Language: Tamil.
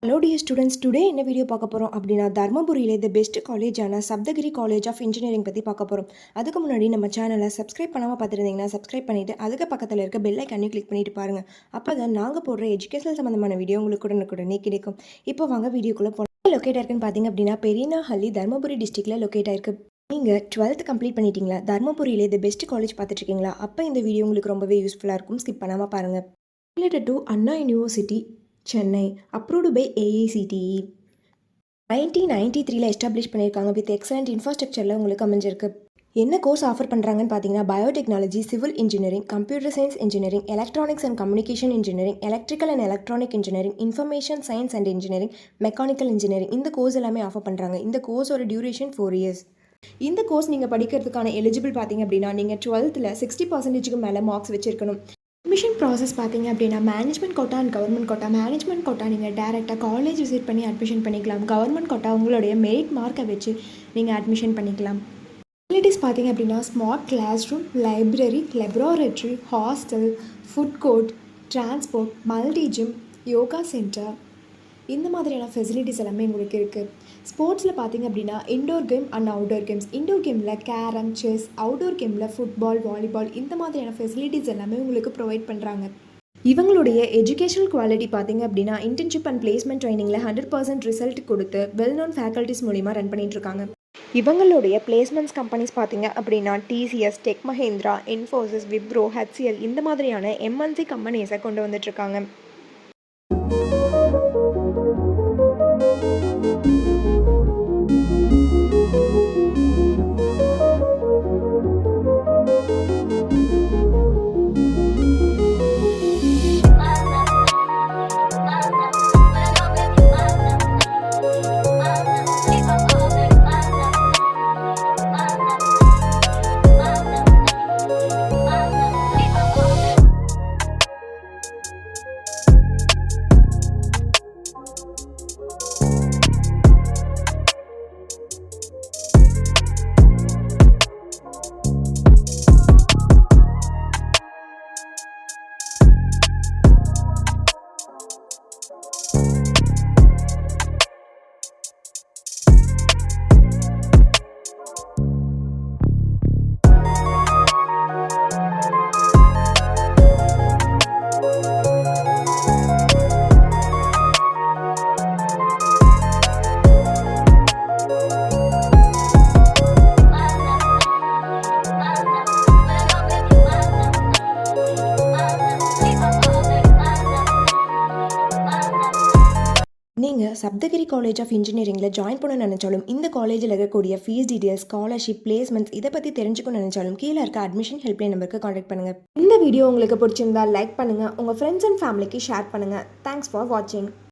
ஹலோ டியர் ஸ்டூடெண்ட்ஸ், டுடே என்ன வீடியோ பார்க்க போகிறோம் அப்படின்னா தர்மபுரியிலே த பெஸ்ட் காலேஜான சப்தகிரி காலேஜ் ஆஃப் இன்ஜினியரிங் பற்றி பார்க்க போகிறோம். அதுக்கு முன்னாடி நம்ம சேனலை சப்ஸ்கிரைப் பண்ணாமல் பார்த்துருந்தீங்கன்னா சப்ஸ்கிரைப் பண்ணிவிட்டு அதுக்கு பக்கத்தில் இருக்க பெல் ஐக்கானையும் கிளிக் பண்ணிட்டு பாருங்கள். அப்போ தான் நாங்கள் போடுற எஜுகேஷனல் சம்மந்தமான வீடியோ உங்களுக்கு உடனுக்குடனே கிடைக்கும். இப்போ வாங்க வீடியோக்குள்ளே போகலாம். லொக்கேட் ஆயிருக்குன்னு பார்த்தீங்க அப்படின்னா பெரியனாஹள்ளி தர்மபுரி டிஸ்ட்ரிக்டில் லொக்கேட் ஆயிருக்கு. நீங்கள் 12th கம்ப்ளீட் பண்ணிட்டீங்களா? தர்மபுரியிலே த பெஸ்ட் காலேஜ் பார்த்துட்ருக்கீங்களா? அப்போ இந்த வீடியோ உங்களுக்கு ரொம்பவே யூஸ்ஃபுல்லாக இருக்கும். ஸ்கிப் பண்ணாமல் பாருங்கள். Related to Anna University Chennai, approved by AICTE. 1993 establish பண்ணியிருக்காங்க. வித் எக்ஸலண்ட் இன்ஃப்ராஸ்ட்ரக்சரில் உங்களுக்கு அமைஞ்சிருக்கு. என்ன கோர்ஸ் ஆஃபர் பண்ணுறாங்கன்னு பார்த்தீங்கன்னா biotechnology, civil engineering, computer science engineering, electronics and communication engineering, electrical and electronic engineering, information science and engineering, mechanical engineering, இந்த கோர்ஸ் எல்லாமே ஆஃபர் பண்ணுறாங்க. இந்த கோர்ஸோட டியூரேஷன் 4 years. இந்த கோர்ஸ் நீங்கள் படிக்கிறதுக்கான எலிஜிபிள் பார்த்தீங்க அப்படின்னா நீங்கள் 12th 60% மேலே மார்க்ஸ் வச்சுருக்கணும். அட்மிஷன் ப்ராசஸ் பார்த்தீங்க அப்படின்னா management quota and government quota. Management quota நீங்கள் டேரெக்டாக காலேஜ் விசிட் பண்ணி அட்மிஷன் பண்ணிக்கலாம். கவர்மெண்ட் கோட்டா உங்களுடைய மெரிட் மார்க்கை வச்சு நீங்கள் அட்மிஷன் பண்ணிக்கலாம். ஃபெசிலிட்டிஸ் பார்த்தீங்க அப்படின்னா smart class room, library, laboratory, hostel, food court, transport, multi gym, yoga centre, இந்த மாதிரியான ஃபெசிலிட்டிஸ் எல்லாமே உங்களுக்கு இருக்குது. ஸ்போர்ட்ஸில் பார்த்தீங்க அப்படின்னா indoor game and outdoor games. Indoor கேமில் கேரம், செஸ், அவுடோர் கேமில் ஃபுட்பால், வாலிபால், இந்த மாதிரியான ஃபெசிலிட்டிஸ் எல்லாமே உங்களுக்கு ப்ரொவைட் பண்ணுறாங்க. இவங்களுடைய எஜுகேஷனல் குவாலிட்டி பார்த்தீங்க அப்படின்னா இன்டர்ன்ஷிப் அண்ட் பிளேஸ்மெண்ட் ட்ரைனிங்கில் 100% ரிசல்ட் கொடுத்து வெல் நோன் ஃபேக்கல்ட்டிஸ் மூலிமா ரன் பண்ணிகிட்ருக்காங்க. இவங்களுடைய பிளேஸ்மெண்ட்ஸ் கம்பெனிஸ் பார்த்தீங்க அப்படின்னா TCS, tech Mahindra, Infosys, Wipro, HCL, இந்த மாதிரியான MNC கம்பெனிஸை கொண்டு வந்துட்டுருக்காங்க. நீங்கள் சப்தகிரி காலேஜ் ஆஃப் இன்ஜினியரிங்கில் ஜாயின் பண்ண நினச்சாலும் இந்த காலேஜில் இருக்கக்கூடிய ஃபீஸ் டீட்டெயில்ஸ், ஸ்காலர்ஷிப், பிளேஸ்மெண்ட்ஸ் இதை பற்றி தெரிஞ்சுக்கணும்னு நினச்சாலும் கீழே இருக்க அட்மிஷன் ஹெல்ப்லைன் நம்பருக்கு காண்டாக்ட் பண்ணுங்கள். இந்த வீடியோ உங்களுக்கு பிடிச்சிருந்தா லைக் பண்ணுங்கள், உங்கள் ஃப்ரெண்ட்ஸ் அண்ட் ஃபேமிலிக்கு ஷேர் பண்ணுங்கள். தேங்க்ஸ் ஃபார் வாட்சிங்.